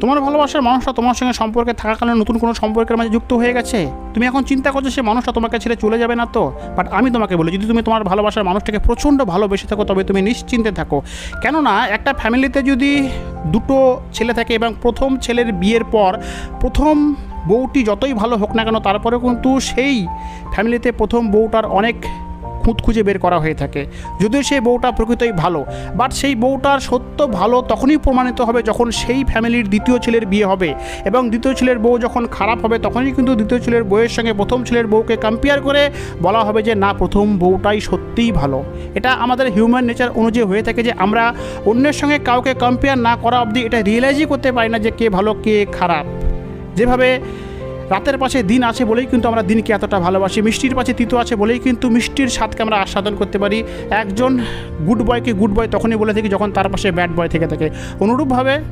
তোমার ভালোবাসার মানুষটা তোমার সঙ্গে সম্পর্কে থাকাকালীন নতুন কোনো সম্পর্কের মাঝে যুক্ত হয়ে গেছে, তুমি এখন চিন্তা করছো সে মানুষটা তোমাকে ছেড়ে চলে যাবে না তো? বাট আমি তোমাকে বলি, যদি তুমি তোমার ভালোবাসার মানুষটাকে প্রচণ্ড ভালোবেসে থাকো তবে তুমি নিশ্চিন্তে থাকো। কেননা একটা ফ্যামিলিতে যদি দুটো ছেলে থাকে এবং প্রথম ছেলের বিয়ের পর প্রথম বউটি যতই ভালো হোক না কেন, তারপরেও কিন্তু সেই ফ্যামিলিতে প্রথম বউটার অনেক খুঁত খুঁজে বের করা হয়ে থাকে, যদিও সেই বউটা প্রকৃতই ভালো। বাট সেই বউটার সত্য ভালো তখনই প্রমাণিত হবে যখন সেই ফ্যামিলির দ্বিতীয় ছেলের বিয়ে হবে, এবং দ্বিতীয় ছেলের বউ যখন খারাপ হবে তখনই কিন্তু দ্বিতীয় ছেলের বউয়ের সঙ্গে প্রথম ছেলের বউকে কম্পেয়ার করে বলা হবে যে না, প্রথম বউটাই সত্যিই ভালো। এটা আমাদের হিউম্যান নেচার অনুযায়ী হয়ে থাকে যে আমরা অন্যের সঙ্গে কাউকে কম্পেয়ার না করা অবধি এটা রিয়েলাইজই করতে পারি না যে কে ভালো কে খারাপ। যেভাবে রাতের পাশে দিন আছে বলেই কিন্তু আমরা দিনকে এতটা ভালোবাসি, মিষ্টির পাশে তিতো আছে বলেই কিন্তু মিষ্টির স্বাদকে আমরা আস্বাদন করতে পারি। একজন গুড বয়কে গুড বয় তখনই বলে থাকি যখন তার পাশে ব্যাড বয় থেকে থাকে। অনুরূপভাবে